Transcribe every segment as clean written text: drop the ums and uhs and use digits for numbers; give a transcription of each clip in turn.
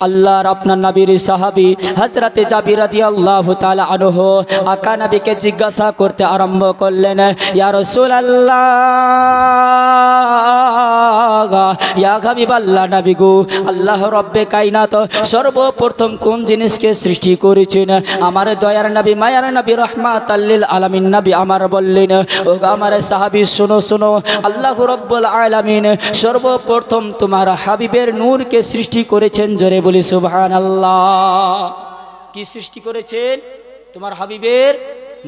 আল্লাহর আপনার নবীর সাহাবী হযরতে জাবির রাদিয়াল্লাহু তাআলা আনহু আকা নবীকে জিজ্ঞাসা করতে আরম্ভ করলেন, ইয়া রাসূলুল্লাহ, ইয়া হাবিবাল্লাহ নবী গো, আল্লাহ রব্বে কায়নাত সর্বপ্রথম কোন জিনিসকে সৃষ্টি করেছেন? আমার দয়ার নবী মায়ার নবী রাহমাতাল লিল আলামিন নবী আমার বললেন, ও আমার সাহাবী শোনো শোনো, আল্লাহ রব্বুল আলামিন সর্বপ্রথম তোমার হাবিবের নূরকে সৃষ্টি করেছেন। জোরে বলি সুবহানাল্লাহ। কি সৃষ্টি করেছেন? তোমার হাবিবের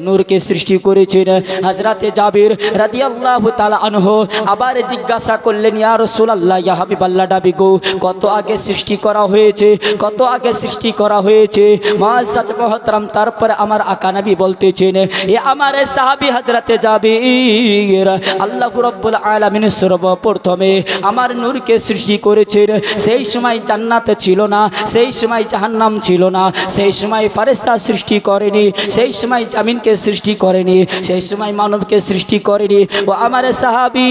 নূরকে সৃষ্টি করেছেন। হযরতে জাবির রাদিয়াল্লাহু তাআলা আনহু আবার জিজ্ঞাসা করলেন, ইয়া রাসূলুল্লাহ, ইয়া হাবিবাল্লাহ নবী গো, কত আগে সৃষ্টি করা হয়েছে? কত আগে সৃষ্টি করা হয়েছে? মুআজ্জাজ মুহতারাম, তারপরে আমার আকা নবী বলতেছেন, এ আমার সাহাবী হযরতে জাবির, আল্লাহ রাব্বুল আলামিন সর্বপ্রথমে আমার নূরকে সৃষ্টি করেছেন। সেই সময় জান্নাত ছিল না, সেই সময় জাহান্নাম ছিল না, সেই সময় ফেরেশতা সৃষ্টি করেনি, সেই সময় জামিনকে সৃষ্টি করেনি, সেই সময় মানবকে সৃষ্টি করেনি। ও আমার সাহাবী,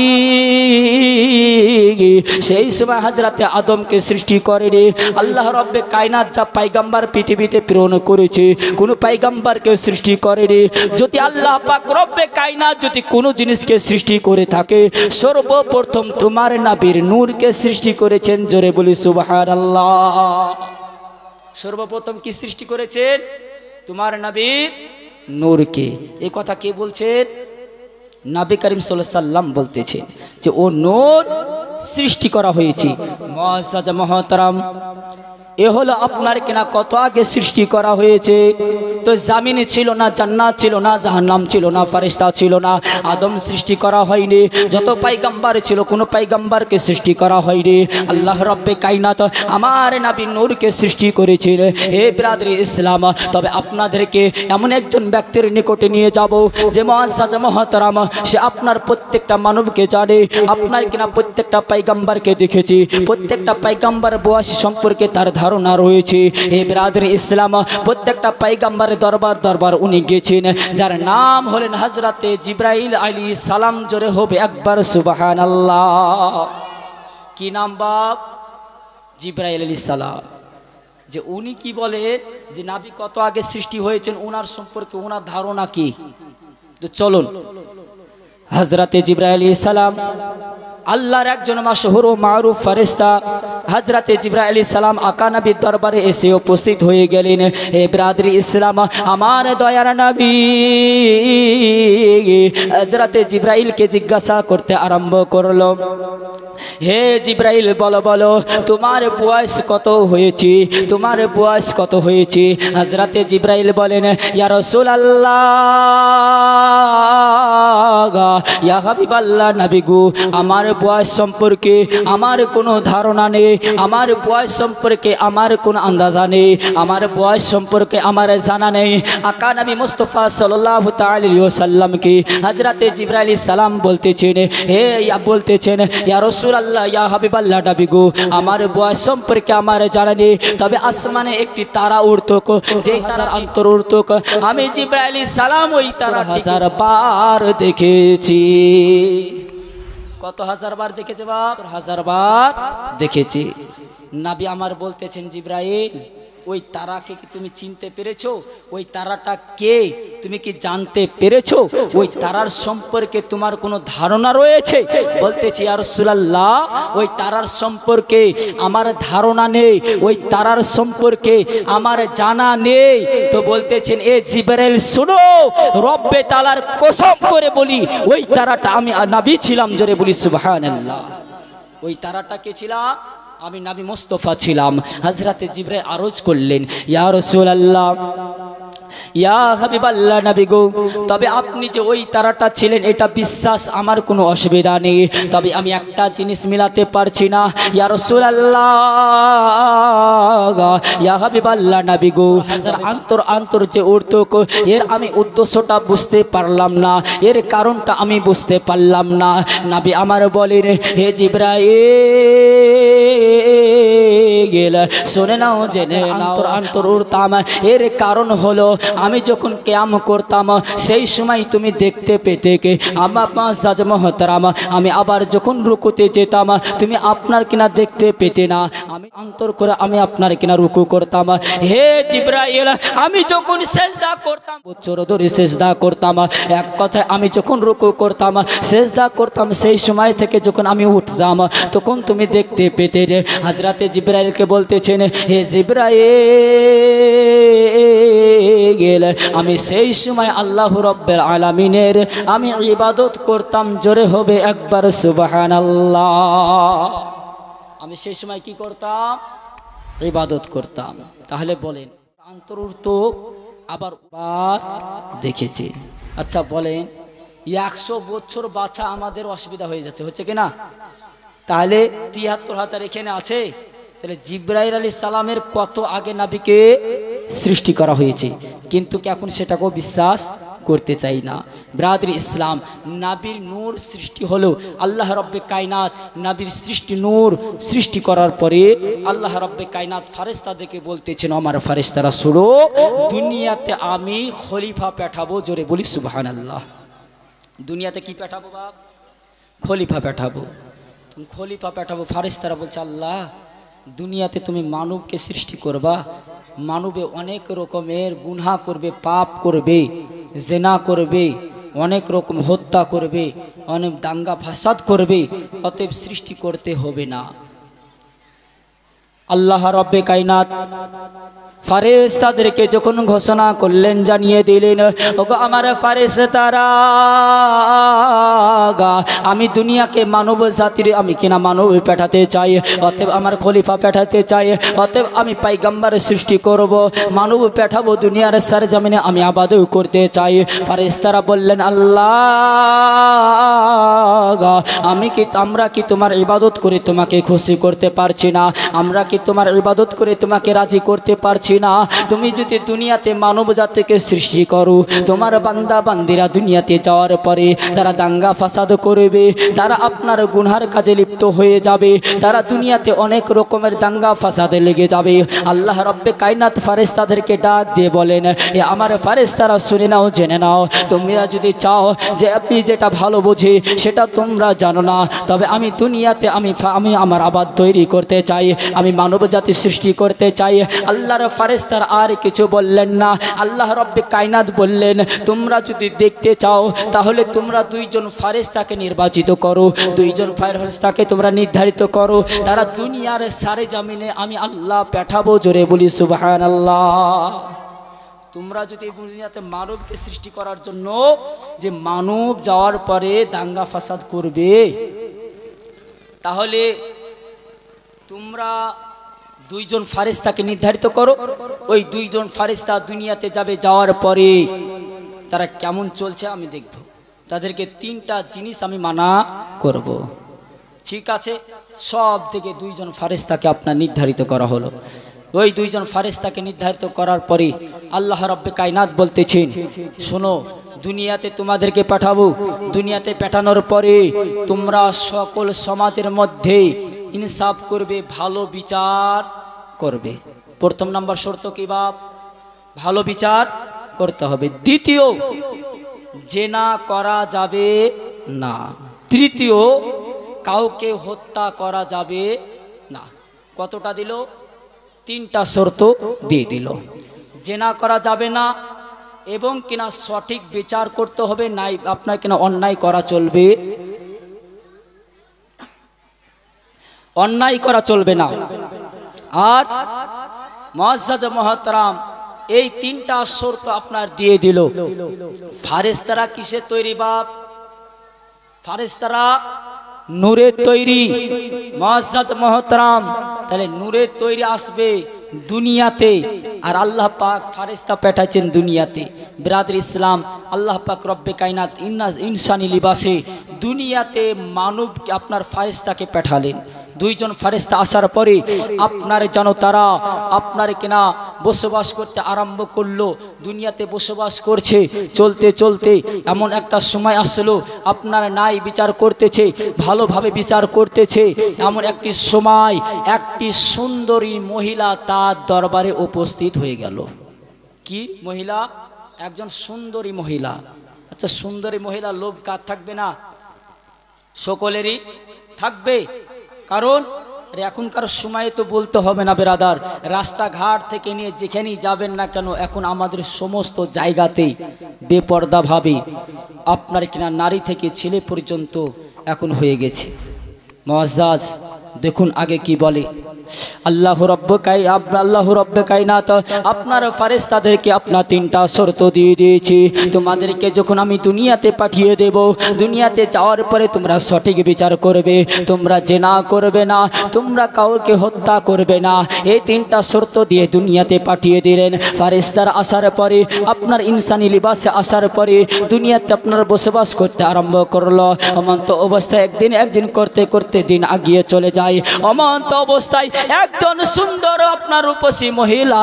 সেই সময় হযরতে আদমকে সৃষ্টি করেনি। আল্লাহ রব্বে কায়নাত যা পয়গম্বর পৃথিবীতে প্রেরণ করেছে, কোন পয়গম্বরকে সৃষ্টি করেনি। যদি আল্লাহ পাক রব্বে কায়নাত যদি কোনো জিনিসকে সৃষ্টি করে থাকে, সর্বপ্রথম তোমার নবীর নূরকে সৃষ্টি করেছেন। জোরে বলি সুবহানাল্লাহ। সর্বপ্রথম কি সৃষ্টি করেছেন? তোমার নবীর নূরকে। এই কথা কে বলছেন? নবী করিম সাল্লাল্লাহু আলাইহি সাল্লাম বলতেছে যে ও নূর সৃষ্টি করা হয়েছে। মুআজ্জাজ মুহতারাম, এ হলো আপনার কিনা কত আগে সৃষ্টি করা হয়েছে। তো জামিন ছিল না, জান্নাত ছিল না, জাহান্নাম ছিল না, ফেরেশতা ছিল না, আদম সৃষ্টি করা হয়নি। যত পয়গম্বর ছিল কোনো পয়গম্বরকে সৃষ্টি করা হয়নি। আল্লাহ রব্বে কায়নাত আমার নবী নূরকে সৃষ্টি করেছেন। হে ব্রাদার ইসলাম, তবে আপনাদেরকে এমন একজন ব্যক্তির নিকটে নিয়ে যাব যে মুআজ্জাজ মুহতারাম, সে আপনার প্রত্যেকটা মানবকে জানে, আপনার কিনা প্রত্যেকটা পয়গম্বরকে দেখেছি, প্রত্যেকটা পয়গম্বর বয়স সম্পর্কে তার ধারণা রয়েছে। হে ব্রাদার ইসলাম, প্রত্যেকটা পয়গম্বরের দরবার উনি গেছেন, যার নাম হলেন হযরতে জিবরাইল আলাইহিস সালাম। জোরে হবে একবার সুবহানাল্লাহ। কি নাম বাপ? জিবরাইল আলাইহিস সালাম। যে উনি কি বলেন যে নবী কত আগে সৃষ্টি হয়েছেন, ওনার সম্পর্কে ওনার ধারণা কি? তো চলুন, হযরতে জিবরাইল আলাইহিস সালাম আল্লাহর একজন মাশহুর ও মারুফ ফেরেশতা। হযরতে জিবরাইল আলাইহিস সালাম আকা নবীর দরবারে এসে উপস্থিত হয়ে গেলেন। হে ব্রাদার ইসলাম, আমার দয়ার নবী হযরতে জিবরাইলকে জিজ্ঞাসা করতে আরম্ভ করলো, হে জিবরাইল, বলো বলো তোমার বয়স কত হয়েছে? তোমার বয়স কত হয়েছে? হযরতে জিবরাইল বলেন, ইয়া রাসূলুল্লাহ, ইয়া হাবিবাল্লাহ নবী গো, আমার বয়স সম্পর্কে আমার কোনো ধারণা নেই, আমার বয়স সম্পর্কে আমার কোনো আন্দাজা নেই, আমার বয়স সম্পর্কে আমার জানা নেই। আকা নবী মুস্তাফা সাল্লাল্লাহু তাআলা আলাইহি ওয়াসাল্লামকে হযরতে জিবরাইল আলাইহিস সালাম বলতেছেন, হে বলতেছেন, ইয়া রাসূলুল্লাহ, ইয়া হাবিবাল্লাহ নবী গো, আমার বয়স সম্পর্কে আমার জানা নেই, তবে আসমানে একটি তারা উড়তো, যে হাজার অন্তর উড়তো, আমি জিবরাইল আলাইহিস সালাম ওই তারা 1000 বার দেখেছি। কত 1000 বার দেখেছে বাপ? 1000 বার দেখেছি। নবী আমার বলতেছেন, জিবরাইল, ওই তারাকে কি তুমি চিনতে পেরেছো? ওই তারাটা কে তুমি কি জানতে পেরেছো? ওই তারার সম্পর্কে তোমার কোনো ধারণা রয়েছে? বলতেছি, ইয়া রাসূলুল্লাহ, ওই তারার সম্পর্কে আমার ধারণা নেই, ওই তারার সম্পর্কে আমার জানা নেই। তো বলতেছেন, এ জিবরাইল শুনো, রব্বে তাআলার কসম করে বলি, ওই তারাটা আমি নবী ছিলাম। জোরে বলি সুবহানাল্লাহ। ওই তারাটা কে ছিলাম? আমি নবী মুস্তাফা ছিলাম। হযরতে জিবরাইল আরজ করলেন, ইয়া রাসূলুল্লাহ, ইয়া হাবিবাল্লাহ নবী গো, তবে আপনি যে ওই তারাটা ছিলেন এটা বিশ্বাস আমার কোনো অসুবিধা নেই, তবে আমি একটা জিনিস মিলাতে পারছি না। ইয়া রাসূলুল্লাহ, ইয়া হাবিবাল্লাহ নবী গো, হাজার অন্তর যে উড়তো, এর আমি উদ্দেশ্যটা বুঝতে পারলাম না, এর কারণটা আমি বুঝতে পারলাম না। নবী আমার বলেন, হে জিবরাইল, গেলে শুনে নাও জেনে নাও অন্তর উড়তাম। এর কারণ হলো আমি যখন কিয়াম করতাম সেই সময় তুমি দেখতে পেতে কে আমার মুআজ্জাজ মুহতারাম, আমি আবার যখন রুকুতে যেতাম তুমি আপনার কিনা দেখতে পেতে না, আমি অন্তর করে আমি আপনার কিনা রুকু করতাম। হে জিবরাইল, আমি যখন সেজদা করতাম বছর ধরে সেজদা করতাম, এক কথায় আমি যখন রুকু করতাম সেজদা করতাম সেই সময় থেকে যখন আমি উঠতাম তখন তুমি দেখতে পেতে রে। হযরতে জিবরাইলকে বলতেছেন, হে জিবরাইল, আমি সেই সময় আল্লাহ রাব্বুল আলামিনের আমি ইবাদত করতাম। জোরে হবে একবার সুবহানাল্লাহ। আমি সেই সময় কি করতাম? ইবাদত করতাম। তাহলে বলেন অন্তর তো আবার দেখেছি। আচ্ছা বলেন 100 বছর বাঁচা আমাদের অসুবিধা হয়ে যাচ্ছে, হচ্ছে কি না? তাহলে 73,000 এখানে আছে, তাহলে জিবরাইল আলাইহিস সালামের কত আগে নবীকে সৃষ্টি করা হয়েছে, কিন্তু এখন সেটাকেও বিশ্বাস করতে চাই না। ব্রাদার ইসলাম, নবীর নূর সৃষ্টি হলো আল্লাহ রব্বে কায়নাত, নবীর সৃষ্টি নূর সৃষ্টি করার পরে আল্লাহ রব্বে কায়নাত ফেরেশতাদেরকে বলতেছেন, আমার ফেরেশতারা শুনো, দুনিয়াতে আমি খলিফা পাঠাবো। জোরে বলি সুবহানাল্লাহ। দুনিয়াতে কি পাঠাবো বাপ? খলিফা পাঠাবো। তুমি খলিফা পাঠাবো। ফেরেশতারা বলছে, আল্লাহ দুনিয়াতে তুমি মানবকে সৃষ্টি করবা, মানবে অনেক রকমের গুনাহ করবে, পাপ করবে, জিনা করবে, অনেক রকম হত্যা করবে, অনেক দাঙ্গা ফাসাদ করবে, অতএব সৃষ্টি করতে হবে না। আল্লাহ রব্বে কায়নাত ফেরেশতাদেরকে যখন ঘোষণা করলেন, জানিয়ে দিলেন, ওগো আমার ফেরেশতারা, আমি দুনিয়াকে মানব জাতির আমি কিনা মানব পাঠাতে চাই, অতএব আমার খলিফা পাঠাতে চাই, অতএব আমি পয়গম্বর সৃষ্টি করব, মানব পাঠাবো, দুনিয়ার সরজমিনে আমি ইবাদত করতে চাই। ফেরেশতারা বললেন, আল্লাহ আমরা কি তোমার ইবাদত করে তোমাকে খুশি করতে পারছি না? আমরা কি তোমার ইবাদত করে তোমাকে রাজি করতে পারছি না? তুমি যদি দুনিয়াতে মানব জাতিকে সৃষ্টি করো, তোমার বান্দা বান্দিরা দুনিয়াতে যাওয়ার পরে তারা দাঙ্গা ফাসাদ করবে, তারা আপনার গুনহার কাজে লিপ্ত হয়ে যাবে, তারা দুনিয়াতে অনেক রকমের দাঙ্গা ফাসাদে লেগে যাবে। আল্লাহ রব্বে কায়নাত ফেরেশতাদেরকে ডাক দিয়ে বলেন, এ আমার ফেরেশতারা শুনে নাও, জেনে নাও, তোমরা যদি চাও যে আপনি যেটা ভালো বুঝি সেটা তোমরা জানো না, তবে আমি দুনিয়াতে আমি আমার আবাদ তৈরি করতে চাই, আমি মানব জাতি সৃষ্টি করতে চাই। আল্লাহর ফেরেশতারা আর কিছু বললেন না। আল্লাহ রব্বে কায়নাত বললেন, তোমরা যদি দেখতে চাও তাহলে তোমরা দুইজন ফেরেশতাকে নির্বাচিত করো, দুইজন ফেরেশতাকে তোমরা নির্ধারিত করো, তারা দুনিয়ার সারে জামিনে আমি আল্লাহ পাঠাবো। জোরে বলি সুবহানাল্লাহ। তোমরা যদি দুনিয়াতে মানবকে সৃষ্টি করার জন্য যে মানব যাওয়ার পরে দাঙ্গা ফাসাদ করবে, তাহলে তোমরা দুইজন ফেরেশতাকে নির্ধারিত করো, ওই দুইজন ফেরেশতা দুনিয়াতে যাবে, যাওয়ার পরে তারা কেমন চলছে আমি দেখব, তাদেরকে 3টা জিনিস আমি মানা করব। ঠিক আছে, সব থেকে দুইজন ফেরেশতাকে আপনার নির্ধারিত করা হলো। ওই দুইজন ফেরেশতাকে নির্ধারিত করার পরে আল্লাহ রব্বে কায়নাত বলতেছেন, শোনো, দুনিয়াতে তোমাদেরকে পাঠাবো, দুনিয়াতে পাঠানোর পরে তোমরা সকল সমাজের মধ্যে ইনসাফ করবে, ভালো বিচার করবে। প্রথম নাম্বার শর্ত কি বাপ? ভালো বিচার করতে হবে। দ্বিতীয়, জেনা করা যাবে না। তৃতীয়, কাউকে হত্যা করা যাবে না। কতটা দিল? 3টা শর্ত দিয়ে দিল। জেনা করা যাবে না, এবং কিনা সঠিক বিচার করতে হবে, নাই আপনার কিনা অন্যায় করা চলবে, অন্যায় করা চলবে না। আর মুআজ্জাজ মুহতারাম, এই 3টা শর্ত আপনার দিয়ে দিল। ফেরেশতারা কিসে তৈরি বাপ? ফেরেশতারা নূরের তৈরি। মুআজ্জাজ মুহতারাম, তাহলে নূরের তৈরি আসবে দুনিয়াতে, আর আল্লাহ পাক ফেরেশতা পাঠাচ্ছেন দুনিয়াতে। ব্রাদার ইসলাম, আল্লাহ পাক রব্বে কায়নাত ইনসানি লিবাসে দুনিয়াতে মানব আপনার ফারিস্তাকে পাঠালেন। দুইজন ফারিস্তা আসার পরে আপনার যেন তারা আপনার কিনা বসবাস করতে আরম্ভ করলো। দুনিয়াতে বসবাস করছে, চলতে চলতে এমন একটা সময় আসলো আপনার ন্যায় বিচার করতেছে, ভালোভাবে বিচার করতেছে। এমন একটি সময় একটি সুন্দরী মহিলা তার দরবারে উপস্থিত হয়ে গেল। কি মহিলা? একজন সুন্দরী মহিলা। আচ্ছা, সুন্দরী মহিলা লোভ কার থাকবে না? সকলেরই থাকবে। কারণ এখনকার সময়ে তো বলতে হবে না বেরাদার, রাস্তাঘাট থেকে নিয়ে যেখানেই যাবেন না কেন এখন আমাদের সমস্ত জায়গাতেই বেপর্দাভাবে আপনার কিনা নারী থেকে ছেলে পর্যন্ত এখন হয়ে গেছে। মুআজ্জাজ দেখুন আগে কি বলে, আল্লাহ রব্বে কায়নাত আপনার ফারেস্তাদেরকে আপনার তিনটা শর্ত দিয়ে দিয়েছি। তোমাদেরকে যখন আমি দুনিয়াতে পাঠিয়ে দেব, দুনিয়াতে যাওয়ার পরে তোমরা সঠিক বিচার করবে, তোমরা জিনা করবে না, তোমরা কাউকে হত্যা করবে না। এই তিনটা শর্ত দিয়ে দুনিয়াতে পাঠিয়ে দিলেন। ফারেস্তার আসার পরে আপনার ইনসানি লিবাসে আসার পরে দুনিয়াতে আপনার বসবাস করতে আরম্ভ করলো। অমন্ত অবস্থায় একদিন করতে করতে দিন আগিয়ে চলে যায়। অমন্ত অবস্থায় একজন সুন্দর আপনার রূপসী মহিলা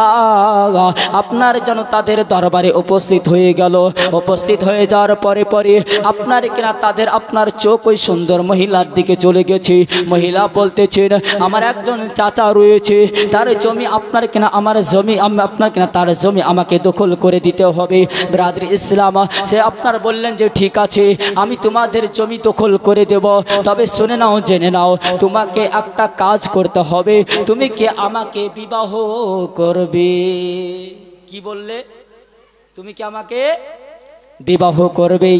আপনার যেন তাদের দরবারে উপস্থিত হয়ে গেল। উপস্থিত হয়ে যাওয়ার পরে পরে আপনার কিনা তাদের আপনার চোখ ওই সুন্দর মহিলার দিকে চলে গেছে। মহিলা বলতেছেন, আমার একজন চাচা রয়েছে, তার জমি আপনার কিনা আমার জমি, আপনার কিনা তার জমি আমাকে দখল করে দিতে হবে। ব্রাদার ইসলাম সে আপনার বললেন যে ঠিক আছে, আমি তোমাদের জমি দখল করে দেব, তবে শুনে নাও, জেনে নাও, তোমাকে একটা কাজ করতে হবে, তুমি কি আমাকে বিবাহ করবে? কি বললে? তুমি কি আমাকে বিবাহ করবে?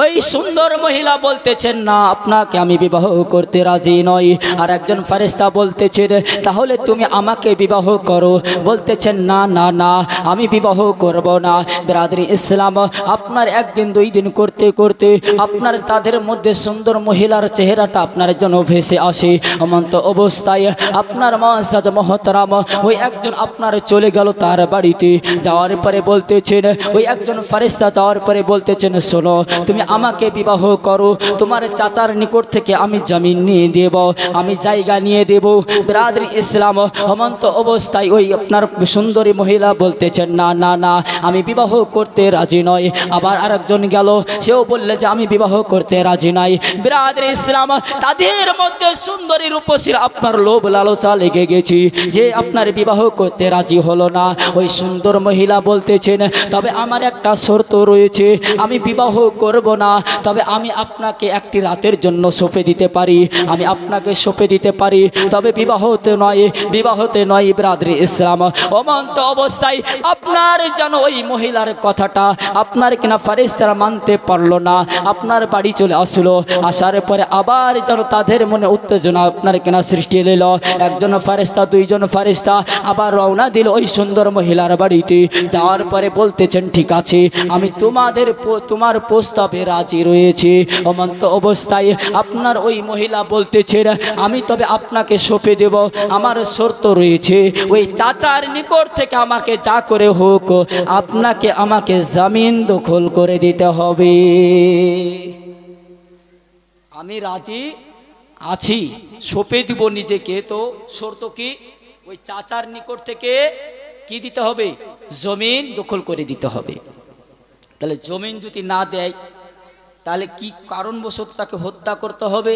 ওই সুন্দর মহিলা বলতেছেন, না, আপনাকে আমি বিবাহ করতে রাজি নই। আর একজন ফারেস্তা বলতেছেন, তাহলে তুমি আমাকে বিবাহ করো। বলতেছেন, না না না, আমি বিবাহ করব না। ব্রাদার ইসলাম আপনার একদিন দুই দিন করতে করতে আপনার তাদের মধ্যে সুন্দর মহিলার চেহারাটা আপনার জন্য ভেসে আসে। অমন্ত অবস্থায় আপনার মুআজ্জাজ মুহতারাম ওই একজন আপনার চলে গেল তার বাড়িতে। যাওয়ার পরে বলতেছেন, ওই একজন ফারেস্তা যাওয়ার পরে বলতেছেন, শোনো, তুমি আমাকে বিবাহ করো, তোমার চাচার নিকট থেকে আমি জমিন নিয়ে দেব, আমি জায়গা নিয়ে দেব। ব্রাদার ইসলাম অমন্ত অবস্থায় ওই আপনার সুন্দরী মহিলা বলতেছেন, না না না, আমি বিবাহ করতে রাজি নয়। আবার আরেকজন গেল, সেও বললে যে আমি বিবাহ করতে রাজি নাই। ব্রাদার ইসলাম তাদের মধ্যে সুন্দরী রূপসীর আপনার লোভ লালসা লেগে গেছে, যে আপনার বিবাহ করতে রাজি হলো না। ওই সুন্দর মহিলা বলতেছেন, তবে আমার একটা শর্ত রয়েছে, আমি বিবাহ করব না, তবে আমি আপনাকে একটি রাতের জন্য সঁপে দিতে পারি, আমি আপনাকে সঁপে দিতে পারি, তবে বিবাহতে নয়, বিবাহতে নয়। ব্রাদার ইসলাম অমন্ত অবস্থায় আপনার যেন ওই মহিলার কথাটা আপনার কিনা ফারেস্তারা মানতে পারলো না, আপনার বাড়ি চলে আসলো। আসার পরে আবার যেন তাদের মনে উত্তেজনা আপনার কিনা সৃষ্টি এল। একজন ফারেস্তা, দুইজন ফারেস্তা আবার রওনা দিল ওই সুন্দর মহিলার বাড়িতে। যাওয়ার পরে বলতেছেন, ঠিক আছে, আমি তোমার প্রস্তাবে রাজি রয়েছে। অমন্ত অবস্থায় আপনার ওই মহিলা বলতেছেন, আমি তবে আপনাকে সঁপে দেব, আমার শর্ত রয়েছে, ওই চাচার নিকট থেকে আমাকে যা করে হোক আপনাকে আমাকে জমিন দখল করে দিতে হবে। আমি রাজি আছি, সঁপে দিব নিজেকে। তো শর্ত কি? ওই চাচার নিকট থেকে কি দিতে হবে? জমিন দখল করে দিতে হবে। তাহলে জমিন যদি না দেয় তাহলে কি কারণবশত তাকে হত্যা করতে হবে,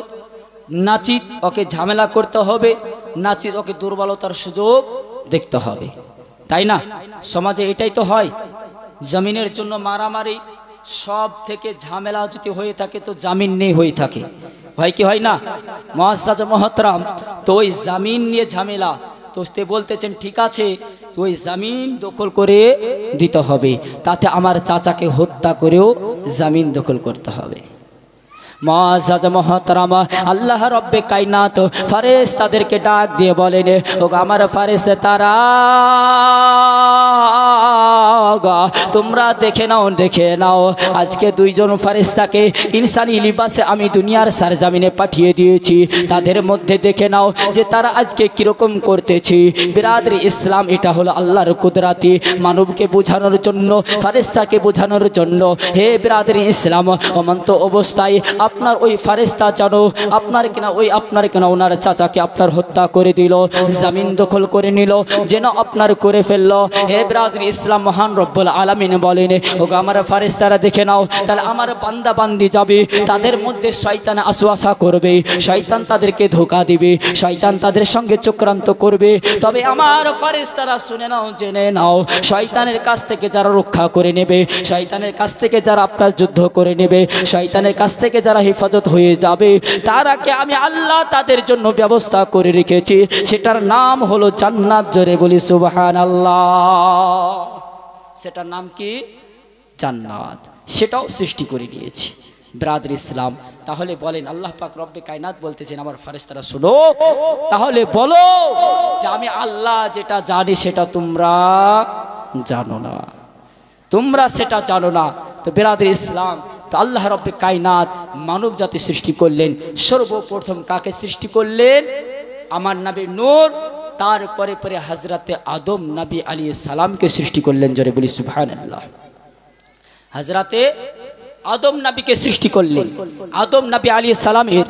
নাচিত ওকে ঝামেলা করতে হবে, নাচিত ওকে দুর্বলতার সুযোগ দেখতে হবে, তাই না? সমাজে এটাই তো হয়, জমিনের জন্য মারামারি, সব থেকে ঝামেলা যদি হয়ে থাকে তো জামিন নিয়ে হয়ে থাকে, হয় কি হয় না? মুআজ্জাজ মুহতারাম, তো ওই জামিন নিয়ে ঝামেলা, তো তে বলতেছেন, ঠিক আছে, তো ওই জামিন দখল করে দিতে হবে, তাতে আমার চাচাকে হত্যা করেও জামিন দখল করতে হবে। মুআজ্জাজ মুহতারাম আল্লাহ রব্বে কায়নাত ফারেস্তাদেরকে ডাক দিয়ে বলেন, ও আমার ফারেস্তারা, তোমরা দেখে নাও আজকে দুইজন ফেরেশতাকে ইনসানি লিবাসে আমি দুনিয়ার সরজমিনে পাঠিয়ে দিয়েছি। তাদের মধ্যে দেখে নাও যে তারা আজকে কিরকম করতেছি। বিরাদরি ইসলাম, এটা হলো আল্লাহর কুদরতি, মানবকে বোঝানোর জন্য, ফেরেশতাকে বোঝানোর জন্য। হে বিরাদরি ইসলাম, অমন্ত অবস্থায় আপনার ওই ফেরেশতা জানো আপনার কিনা ওনার চাচাকে আপনার হত্যা করে দিল, জমিন দখল করে নিল, যেন আপনার করে ফেললো। হে বিরাদরি ইসলাম, মহান রব্বুল আলামিন বলেন, ওগো আমার ফেরেশতারা দেখে নাও, তাহলে আমার বান্দা বান্দি যাবে, তাদের মধ্যে শয়তান আসওয়াসা করবে, শয়তান তাদেরকে ধোঁকা দিবে, শয়তান তাদের সঙ্গে চক্রান্ত করবে। তবে আমার ফেরেশতারা শুনে নাও, জেনে নাও, শয়তানের কাছ থেকে যারা রক্ষা করে নেবে, শয়তানের কাছ থেকে যারা আপনার যুদ্ধ করে নেবে, শয়তানের কাছ থেকে যারা হেফাজত হয়ে যাবে, তারাকে আমি আল্লাহ তাদের জন্য ব্যবস্থা করে রেখেছি, সেটার নাম হলো জান্নাত। জোরে বলি সুবহানাল্লাহ। সেটার নাম কি? জান্নাত। সেটাও সৃষ্টি করে নিয়েছি। ব্রাদার ইসলাম, তাহলে বলেন আল্লাহ পাক রব্বে কায়নাত বলতেছেন আমার ফেরেশতারা শুনো, তাহলে বলো যে আমি আল্লাহ যেটা জানি সেটা তোমরা জানো না, তোমরা সেটা জানো না। তো ব্রাদার ইসলাম, তো আল্লাহ রব্বে কায়নাত মানব জাতি সৃষ্টি করলেন। সর্বপ্রথম কাকে সৃষ্টি করলেন? আমার নবী নূর, তারপরে পরে হযরতে আদম নবী আলাইহিস সালামকে সৃষ্টি করলেন। জোরে বলি সুবহানাল্লাহ। হযরতে আদম নবীকে সৃষ্টি করলেন। আদম নবী আলাইহিস সালামের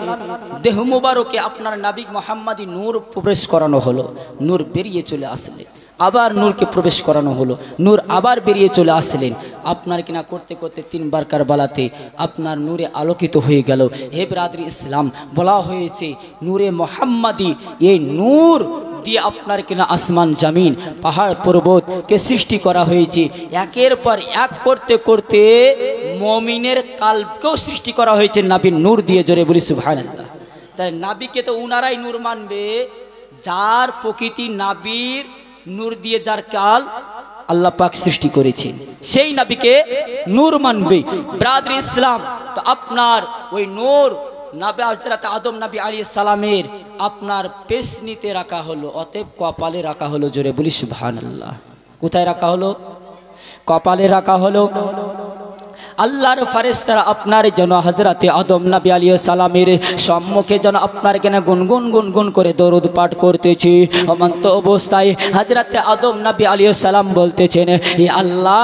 দেহ মুবারকে আপনার নবী মুহাম্মদী নূর প্রবেশ করানো হলো, নূর বেরিয়ে চলে আসলেন। আবার নূরকে প্রবেশ করানো হলো, নূর আবার বেরিয়ে চলে আসলেন। আপনার কিনা করতে করতে 3 বার কারবালাতে আপনার নূরে আলোকিত হয়ে গেল। হে ব্রাদারি ইসলাম, বলা হয়েছে নূরে মুহাম্মদী, এই নূর দিয়ে আপনার কিনা আসমান জমিন পাহাড় পর্বতকে সৃষ্টি করা হয়েছে। একের পর এক করতে করতে মুমিনের কালবকেও সৃষ্টি করা হয়েছে নবীর নূর দিয়ে। জোরে বলি সুবহানাল্লাহ। তাই নবীকে তো উনারাই নূর মানবে, যার প্রকৃতি নবীর নূর দিয়ে যার কাল আল্লাহ পাক সৃষ্টি করেছেন, সেই নবীকে নূর মানবে। ব্রাদার ইসলাম, তো আপনার ওই নূর নবী হযরত আদম নবী আলাইহিস সালামের আপনার পেশনিতে রাখা হলো, অতএব কপালে রাখা হলো। জোরে বলি সুবহানাল্লাহ। কোথায় রাখা হলো? কপালে রাখা হলো। আল্লাহর ফেরেশতারা আপনার যেন হযরতে আদম নবী আলাইহিস সালামের সম্মুখে যেন আপনার কেন গুনগুন গুনগুন করে দরুদ পাঠ করতেছি। অমন্ত অবস্থায় হযরতে আদম নবী আলাইহিস সালাম বলতেছেন, হে আল্লাহ,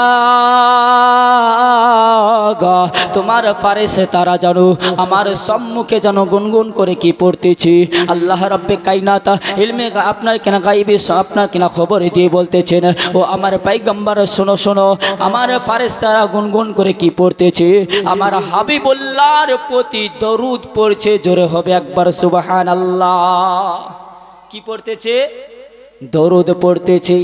তোমার ফেরেশতারা জানো আমার সম্মুখে যেন গুনগুন করে কি পড়তেছি। আল্লাহ রব্বে কায়নাত ইলমে আপনার কেন গায়বী আপনার কেন খবর দিয়ে বলতেছেন, ও আমার পয়গম্বর শোনো শোনো, আমার ফেরেশতারা গুনগুন করে কি পড়তেছে? আমার হাবিবুল্লাহর প্রতি দরুদ পড়ছে। জোরে হবে একবার সুবহানাল্লাহ। কি পড়তেছে? দরুদ পড়তেছে।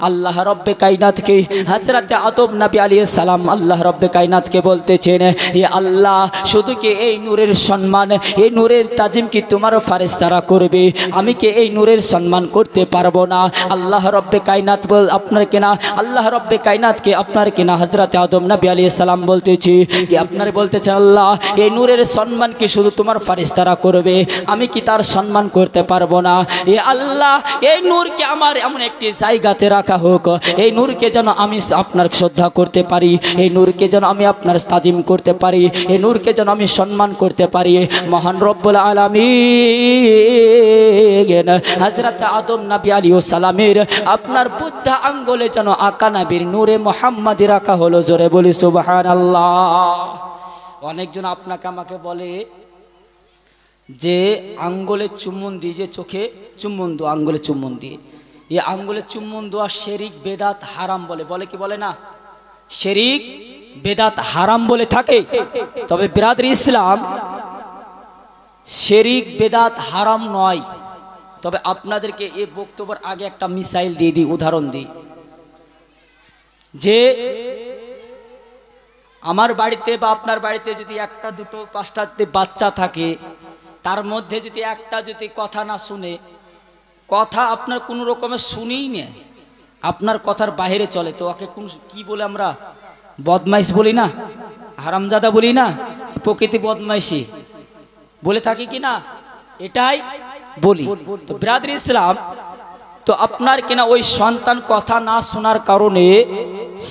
আল্লাহ রব্বে কায়নাতকে হযরতে আদম নবী আলাইহিস সালাম আল্লাহ রব্বে কায়নাতকে বলতেছেন, হে আল্লাহ, শুধু কি এই নূরের সম্মান, এই নূরের তাজিম কি তোমার ফেরেশতারা করবে? আমি কি এই নূরের সম্মান করতে পারবো না? আল্লাহ রব্বে কায়নাত বল আপনার কিনা আল্লাহ রব্বে কায়নাতকে আপনার কিনা হযরতে আদম নবী আলাইহিস সালাম বলতেছি কি আপনার বলতেছেন, আল্লাহ, এই নূরের সম্মান কি শুধু তোমার ফেরেশতারা করবে? আমি কি তার সম্মান করতে পারবো না? হে আল্লাহ, এই নূর আমার এমন একটি জায়গাতে রাখা হোক, এই নূরকে যেন আমি আপনার শ্রদ্ধা করতে পারি, এই নূরকে যেন আমি আপনার তাজিম করতে পারি, এই নূরকে যেন আমি সম্মান করতে পারি। মহান রব্বুল আলামিন হযরত আদম নবী আলাইহিস সালামের আপনার বুদ্ধ আঙ্গুলে যেন আকা নবীর নূরে মুহাম্মাদি রাখা হলো। জোরে বলি সুবহানাল্লাহ। অনেকজন আপনাকে আমাকে বলে যে আঙ্গুলে চুম্বন দিয়ে, যে চোখে চুম্বন দেওয়া, আঙ্গুলে চুম্বন দিয়ে, এই আঙ্গুলে চুম্বন দেওয়া শিরক বেদাত হারাম বলে। বলে কি বলে না? শিরক বেদাত হারাম বলে থাকে। তবে ব্রাদার ইসলাম, শিরক বেদাত হারাম নয়। তবে আপনাদেরকে এই বক্তব্যের আগে একটা মিসাইল দিয়ে দিই, উদাহরণ দিই, যে আমার বাড়িতে বা আপনার বাড়িতে যদি একটা দুটো পাঁচটা বাচ্চা থাকে, তার মধ্যে যদি একটা যদি কথা না শুনে, কথা আপনার কোনো রকমের শুনেই না, আপনার কথার বাইরে চলে, তো ওকে কোন কি বলে আমরা বদমাইশ বলি না, হারামজাদা বলি না, প্রকৃতি বদমাইশি বলে থাকি কি না? এটাই বলি। তো ব্রাদার ইসলাম, তো আপনার কিনা ওই সন্তান কথা না শোনার কারণে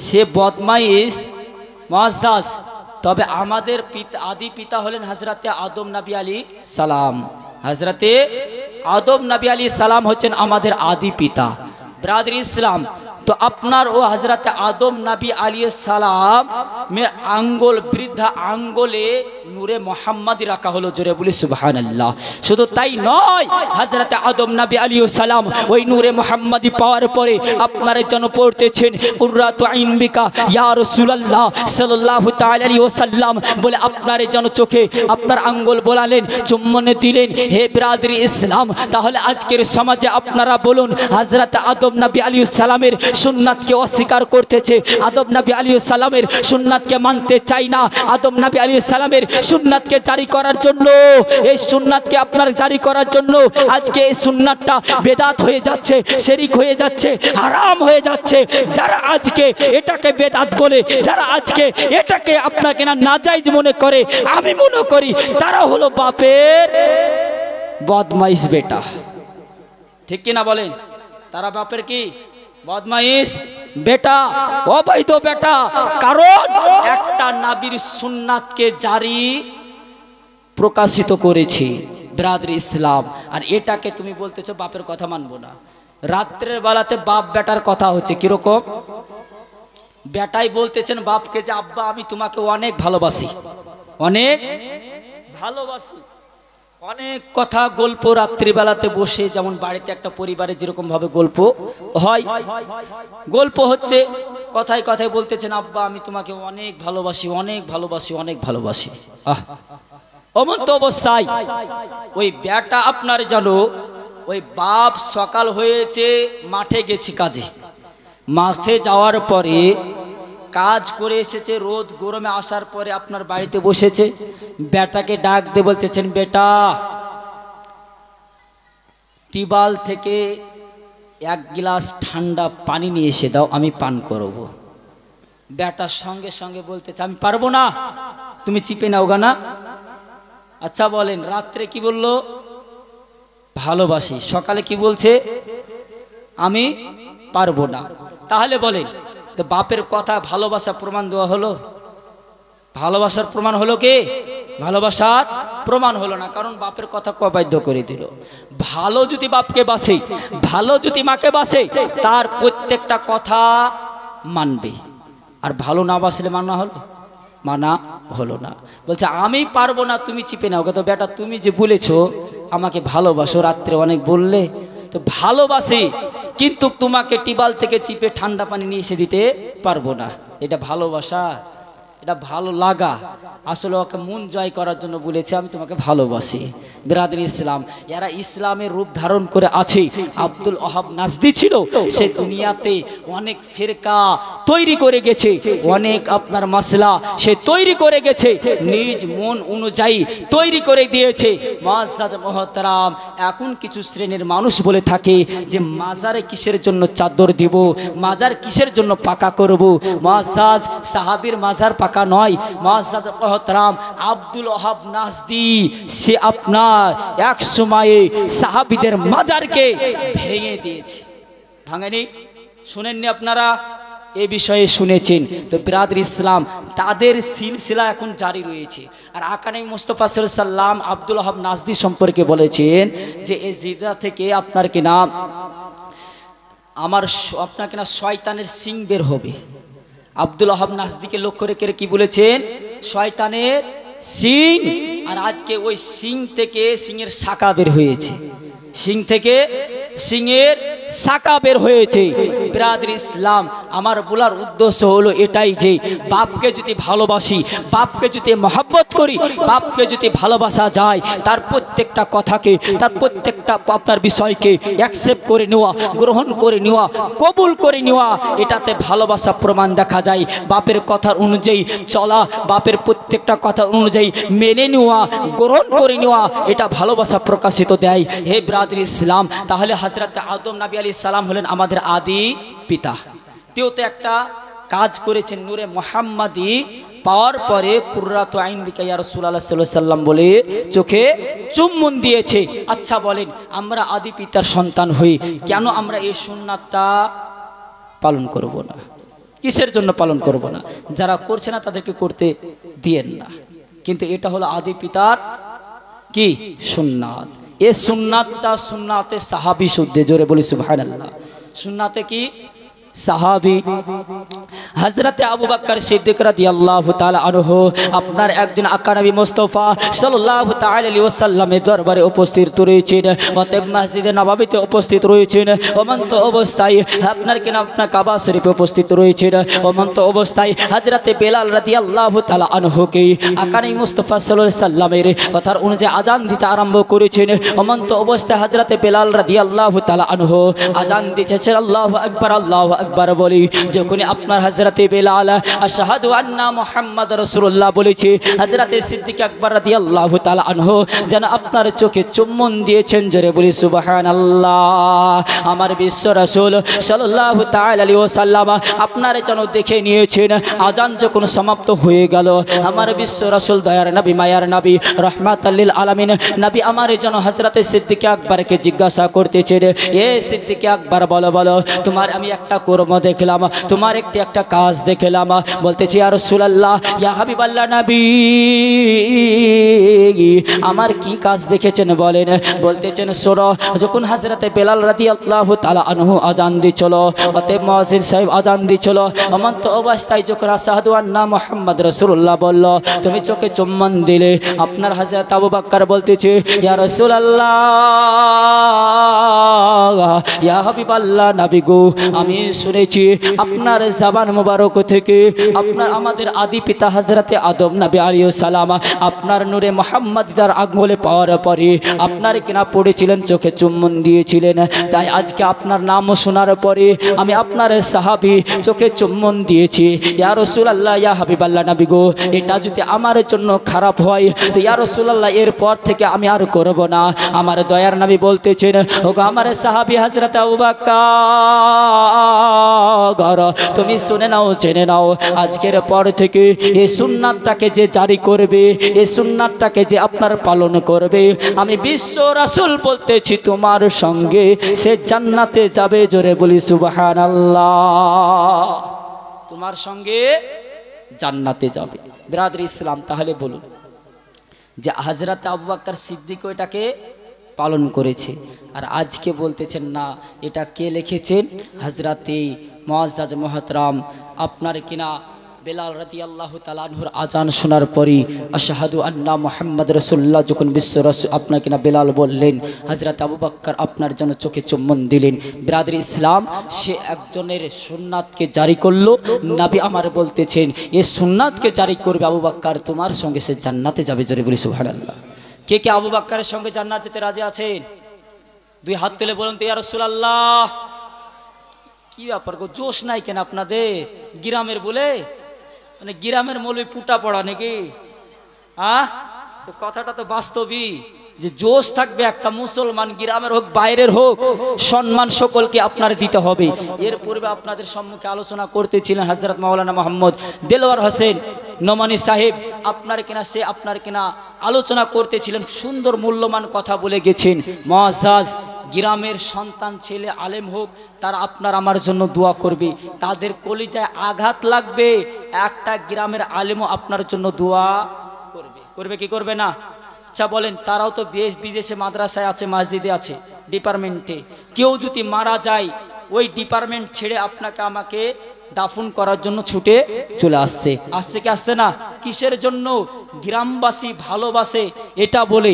সে বদমাইশ মুআজ্জাজ। তবে আমাদের আদি পিতা হলেন হযরতে আদম নবী আলাইহিস সালাম। হযরতে আদম নবী আলাইহিস সালাম হচ্ছেন আমাদের আদি পিতা। ব্রাদার ইসলাম, তো আপনার ও হযরতে আদম নবী আলাইহিস সালাম মের আঙ্গুল, বৃদ্ধা আঙ্গুলে নূরে মুহাম্মাদি রাখা হলো। জোরে বলি সুবহানাল্লাহ। শুধু তাই নয়, হযরতে আদম নবী আলাইহিস সালাম ওই নূরে মুহাম্মাদি পাওয়ার পরে আপনার জন্য পড়তেছেন কুররাতু আইন বিকা ইয়া রাসূলুল্লাহ সাল্লাল্লাহু তাআলা আলাইহি ওয়াসাল্লাম বলে আপনার জন্য চোখে আপনার আঙ্গুল বোলালেন, চুম্বনে দিলেন। হে ব্রাদার ইসলাম, তাহলে আজকের সমাজে আপনারা বলুন, হযরতে আদম নবী আলাইহিস সালামের সুন্নাতকে অস্বীকার করতেছে, আদম নবী আলাইহিস সালামের সুন্নাতকে মানতে চাই না। আদম নবী আলাইহিস সালামের সুন্নাতকে জারি করার জন্য, এই সুন্নাতকে আপনার জারি করার জন্য আজকে এই সুন্নাতটা বেদাত হয়ে যাচ্ছে, শিরক হয়ে যাচ্ছে, হারাম হয়ে যাচ্ছে। যারা আজকে এটাকে বেদাত বলে, যারা আজকে এটাকে আপনাকে না নাজায়েজ মনে করে, আমি মনে করি তারা হলো বাপের বদমাইশ বেটা। ঠিক কি না বলেন? তারা বাপের কি বদমাইশ বেটা, অবৈধ বেটা। কারণ একটা নবীর সুন্নাতকে জারি প্রকাশিত করেছে ব্রাদার ইসলাম, আর এটাকে তুমি বলতেছো বাপের কথা মানবো না। রাত্রের বেলাতে বাপ বেটার কথা হচ্ছে কিরকম? বেটাই বলতেছেন বাপকে যে আব্বা আমি তোমাকে অনেক ভালোবাসি, অনেক ভালোবাসি। অনেক কথা গল্প রাত্রিবেলাতে বসে, যেমন বাড়িতে একটা পরিবারে যেরকম ভাবে গল্প হয়, গল্প হচ্ছে, কথায় কথায় বলতেছেন আব্বা আমি তোমাকে অনেক ভালোবাসি, অনেক ভালোবাসি, অনেক ভালোবাসি। অমন্ত অবস্থায় ওই বেটা আপনার জানো, ওই বাপ সকাল হয়েছে, মাঠে গেছি কাজে, মাঠে যাওয়ার পরে কাজ করে এসেছে, রোদ গরমে আসার পরে আপনার বাড়িতে বসেছে, বেটাকে ডাক দিয়ে বলতেছেন বেটা টিবাল থেকে এক গ্লাস ঠান্ডা পানি নিয়ে এসে দাও, আমি পান করব। বেটার সঙ্গে সঙ্গে বলতেছে আমি পারবো না, তুমি চিপে নাও গা না। আচ্ছা বলেন, রাত্রে কি বললো? ভালোবাসি। সকালে কি বলছে? আমি পারবো না। তাহলে বলেন, তো বাপের কথা ভালোবাসা প্রমাণ দেওয়া হলো? ভালোবাসার প্রমাণ হলো কি? ভালোবাসার প্রমাণ হলো না, কারণ বাপের কথা অবাধ্য করে দিল। ভালো যদি বাপকে বাসে, ভালো যদি মাকে বাসে, তার প্রত্যেকটা কথা মানবে। আর ভালো না বাসলে মানা হলো? মানা হলো না। বলছে আমি পারবো না, তুমি চিপে নাও। তো বেটা তুমি যে বলেছো আমাকে ভালোবাসো, রাত্রে অনেক বললে, তো ভালোবাসি, কিন্তু তোমাকে টিবাল থেকে চিপে ঠান্ডা পানি নিয়ে এসে দিতে পারবো না। এটা ভালোবাসা? এটা ভালো লাগা? আসলে ওকে মন জয় করার জন্য বলেছে আমি তোমাকে ভালোবাসি। বিরাদর ইসলাম, এরা ইসলামের রূপ ধারণ করে আছে। আব্দুল ওহাব নাজদি ছিল, সে দুনিয়াতে অনেক ফিরকা তৈরি করে গেছে, অনেক আপনার মাসলা সে তৈরি করে গেছে, নিজ মন অনুযায়ী তৈরি করে দিয়েছে। মুআজ্জাজ মুহতারাম, এখন কিছু শ্রেণীর মানুষ বলে থাকে যে মাজারে কিসের জন্য চাদর দিব, মাজার কিসের জন্য পাকা করব। মুআজ্জাজ সাহাবীর মাজার পাকা নয়। মুআজ্জাজ মুহতারাম আব্দুল ওহাব নাজদি সে আপনার এক সময়ে সাহাবীদের মাজারকে ভেঙে দিয়েছে। ভাঙেনি? শুনেননি আপনারা? এ বিষয়ে শুনেছেন। তো বিরাদর ইসলাম, তাদের সিলসিলা এখন জারি রয়েছে। আর আকানি মুস্তাফা সাল্লাল্লাহু আলাইহি ওয়াসাল্লাম আব্দুল ওহাব নাজদি সম্পর্কে বলেছেন যে এই জিদা থেকে আপনার কি নাম আমার আপনাকে না শয়তানের সিং বের হবে। আব্দুল ওহাব নাজদিকে লক্ষ্য রেখে কি বলেছেন? শয়তানের সিং। আর আজকে ওই সিং থেকে সিংয়ের শাখা বের হয়েছে, সিং থেকে সিংয়ের শাখা বের হয়েছে। বিরাদর ইসলাম, আমার বলার উদ্দেশ্য হলো এটাই যে বাপকে যদি ভালোবাসি, বাপকে যদি মহব্বত করি, বাপকে যদি ভালোবাসা যায়, তার প্রত্যেকটা কথাকে, তার প্রত্যেকটা আপনার বিষয়কে অ্যাকসেপ্ট করে নেওয়া, গ্রহণ করে নেওয়া, কবুল করে নেওয়া, এটাতে ভালোবাসা প্রমাণ দেখা যায়। বাপের কথা অনুযায়ী চলা, বাপের প্রত্যেকটা কথা অনুযায়ী মেনে নেওয়া, গ্রহণ করে নেওয়া, এটা ভালোবাসা প্রকাশিত দেয়। হে বিরাদর ইসলাম, তাহলে হযরত আদম নবী আলাইহিস সালাম হলেন আমাদের আদি পিতা। তেও তো একটা কাজ করেছেন, নূরে মুহাম্মাদি পাওয়ার পরে কুররাতু আইন বিকা ইয়া রাসূলুল্লাহ সাল্লাল্লাহু আলাইহি ওয়াসাল্লাম বলে চোখে চুম্বন দিয়েছে। আচ্ছা বলেন, আমরা আদি পিতার সন্তান হই, কেন আমরা এই সুন্নাতটা পালন করব না? কিসের জন্য পালন করব না? যারা করছে না তাদেরকে করতে দিয়েন না, কিন্তু এটা হলো আদি পিতার কি সুন্নাত। এই সুন্নাতটা সুন্নাতে সাহাবী শুদ্ধে, জোরে বলি সুবহানাল্লাহ। সুন্নাতে কি সাহাবী হযরতে আবু বকর সিদ্দিক রাদিয়াল্লাহু তাআলা আনহু আপনার একদিন আকা নবী মুস্তাফা সাল্লাল্লাহু তাআলা আলাইহি ওয়াসাল্লামের দরবারে উপস্থিত রয়েছেন, অতএব মসজিদে নববীতে উপস্থিত রয়েছেন। ওমন্ত অবস্থায় আপনার কিনা আপনার কাবা শরীফে উপস্থিত রয়েছেন। ওমন্ত অবস্থায় হযরতে বেলাল রাদিয়াল্লাহু তাআলা আনহুকে আকা নবী মুস্তাফা সাল্লাল্লাহু আলাইহি ওয়াসাল্লামের কথার অনুযায়ী আযান দিতে আরম্ভ করেছেন। ওমন্ত অবস্থায় হযরতে বেলাল রাদিয়াল্লাহু তাআলা আনহু আযান দিতেছেন, আল্লাহু আকবার আল্লাহু আকবার বলি। যখন আপনার হযরতে বেলাল আশহাদু আন্না মুহাম্মাদ রাসূলুল্লাহ বলেছে, হযরতে সিদ্দিক আকবর রাদিয়াল্লাহু তাআলা আনহু যেন আপনার চোখে চুম্বন দিয়েছেন, জোরে বলি সুবহানাল্লাহ। আমার বিশ্ব রাসূল সাল্লাল্লাহু তাআলা আলাইহি ওয়াসাল্লাম আপনার যেন দেখে নিয়েছেন। আযান যখন সমাপ্ত হয়ে গেল, আমার বিশ্ব রাসূল দয়ার নবী মায়ার নবী রাহমাতাল লিল আলামিন নবী আমার যেন হযরতে সিদ্দিক আকবরকে জিজ্ঞাসা করতেছেন, এ সিদ্দিক আকবর বলো বলো, তোমার আমি একটা কর্ম দেখলাম, তোমার একটা কাজ দেখলাম। বলতেছি, ইয়া রাসূলুল্লাহ, ইয়া হাবিবাল্লাহ নবী, আমার কি কাজ দেখেছেন বলেন। বলতেছেন, শোনো, যখন হযরতে বেলাল রাদিয়াল্লাহু তাআলা আনহু আযান দিছিল, অতএব মুয়াজ্জিন সাহেব আযান দিছিল, অমন্ত অবস্থায় যখন আশহাদু আন্না মুহাম্মাদ রাসূলুল্লাহ বলল, তুমি চোখে চুম্বন দিলে। আপনার হযরত আবু বকর বলতেছে, ইয়া রাসূলুল্লাহ, ইয়া হাবিবাল্লাহ নবী গো, আমি শুনেছি আপনার জবান মুবারক থেকে আপনার আমাদের আদি পিতা হযরতে আদম নবী আলাইহিস সালাম আপনার নূরে মুহাম্মাদিয়ার আঙ্গুলে পাওয়ার পরে আপনার কিনা পড়েছিলেন, চোখে চুম্বন দিয়েছিলেন। তাই আজকে আপনার নাম শোনার পরে আমি আপনার সাহাবী চোখে চুম্বন দিয়েছি। ইয়া রাসূলুল্লাহ, ইয়া হাবিবাল্লাহ নবী গো, এটা যদি আমার জন্য খারাপ হয় তো ইয়া রাসূলুল্লাহ এরপর থেকে আমি আর করব না। আমার দয়ার নবী বলতেছেন, ওগো আমার সাহাবী হযরত আবু বকর, তুমি শুনে নাও, জেনে নাও, আজকের পর থেকে এই সুন্নাতটাকে যে জারি করবে, এই সুন্নাতটাকে যে আপনার পালন করবে, আমি বিশ্ব রাসূল বলতেছি তোমার সঙ্গে সে জান্নাতে যাবে, জোরে বলি সুবহানাল্লাহ। তোমার সঙ্গে জান্নাতে যাবে। বিরাদর ইসলাম, তাহলে বলুন যে হযরত আবু বকর সিদ্দিক এটাকে পালন করেছে, আর আজকে বলতেছেন না। এটা কে লিখেছেন? হযরতে মুআজ্জাজ মুহতারাম আপনার কিনা বেলাল রাদিয়াল্লাহু তাআলা আনহুর আযান শোনার পরই আশহাদু আন্না মুহাম্মাদ রাসূলুল্লাহ যখন বিশ্ব রাসূল আপনার কিনা বেলাল বললেন, হযরত আবু বকর আপনার জন্য চোখে চুম্বন দিলেন। বিরাদর ইসলাম, সে একজনের সুন্নাতকে জারি করলো। নবী আমার বলতেছেন, এই সুন্নাতকে জারি করবে আবু বকর, তোমার সঙ্গে সে জান্নাতে যাবে, জোরে বলি সুবহানাল্লাহ। কে কে আবু বকরের সঙ্গে জান্নাত যেতে রাজি আছেন? দুই হাত তুলে বলুন তো, ইয়া রাসূলুল্লাহ। কি ব্যাপার গো, জোশ নাই কেন আপনাদের? গ্রামের বলে মানে গ্রামের মৌলবি পুটা পড়া নাকি? কথাটা তো বাস্তবই, যে জোশ থাকবে একটা মুসলমান, গ্রামের হোক বাইরের হোক, সম্মান সকলকে আপনার দিতে হবে। এর পূর্বে আপনাদের সম্মুখে আলোচনা করতেছিলেন হযরত মাওলানা মোহাম্মদ দেলওয়ার হোসেন নোমানী সাহেব, আপনার কিনা আলোচনা করতেছিলেন, সুন্দর মূল্যবান কথা বলে গেছেন। মুআজ্জাজ গ্রামের সন্তান ছেলে আলেম হোক, তারা আপনার আমার জন্য দোয়া করবে। তাদের কলিজায় আঘাত লাগবে, একটা গ্রামের আলেমও আপনার জন্য দোয়া করবে। করবে কি করবে না? আচ্ছা বলেন, তারাও তো দেশ বিদেশে মাদ্রাসায় আছে, মসজিদে আছে, ডিপার্টমেন্টে। কেউ যদি মারা যায়, ওই ডিপার্টমেন্ট ছেড়ে আপনাকে আমাকে দাফন করার জন্য ছুটে চলে আসছে। আসছে কি আসছে না? কিসের জন্য? গ্রামবাসী ভালোবাসে এটা বলে।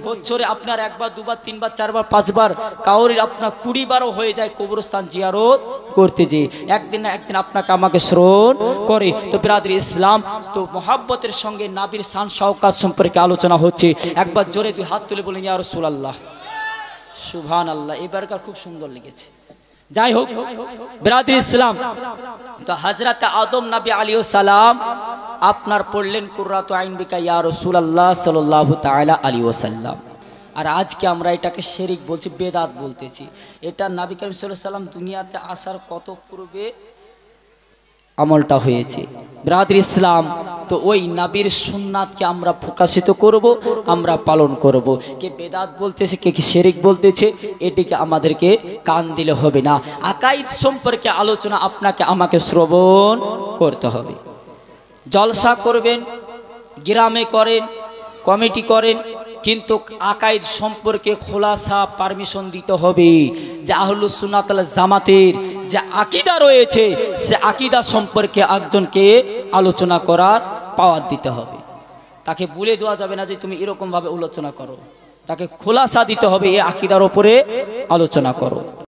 বছরে আপনার একবার, দুবার, তিনবার, চারবার, পাঁচবার, কাউরির আপনার 20 বারও হয়ে যায় কবরস্থান জিয়ারত করতে, যে একদিন না একদিন আপনাকে আমাকে স্মরণ করে। তো বিরাদরি ইসলাম, তো মোহাব্বতের সঙ্গে নাবির শান শওকাত সম্পর্কে আলোচনা হচ্ছে। একবার জোরে দুই হাত তুলে বলেন, ইয়া রাসূলুল্লাহ। সুবহানাল্লাহ, এবারকার খুব সুন্দর লেগেছে। যাই হোক বিরাদরি ইসলাম, তো হযরত আদম নবী আলাইহিস সালাম আপনার পড়লেন কুররাতু আইন বিকা ইয়া রাসূলুল্লাহ সাল্লাল্লাহু তাআলা আলাইহি ওয়াসাল্লাম। আর আজকে আমরা এটাকে শিরক বলছি, বেদাত বলতেছি। এটা নবী করিম সাল্লাল্লাহু আলাইহি ওয়াসাল্লাম দুনিয়াতে আসার কত পূর্বে আমলটা হয়েছে। ব্রাদার ইসলাম, তো ওই নবীর সুন্নাতকে আমরা প্রকাশিত করব, আমরা পালন করব। কে বেদাত বলতেছে, কে কি শিরক বলতেছে, এটিকে আমাদেরকে কান দিলে হবে না। আকাইদ সম্পর্কে আলোচনা আপনাকে আমাকে শ্রবণ করতে হবে। জলসা করবেন, গ্রামে করেন, কমিটি করেন, কিন্তু আকাইদ সম্পর্কে খোলাসা পারমিশন দিতে হবে। যে আহলুস সুন্নাত ওয়াল জামাতের যে আকীদা রয়েছে, সে আকীদা সম্পর্কে একজনকে আলোচনা করার পাওয়ার দিতে হবে। তাকে বলে দেওয়া যাবে না যে তুমি এরকমভাবে আলোচনা করো, তাকে খোলাসা দিতে হবে, এই আকীদার ওপরে আলোচনা করো।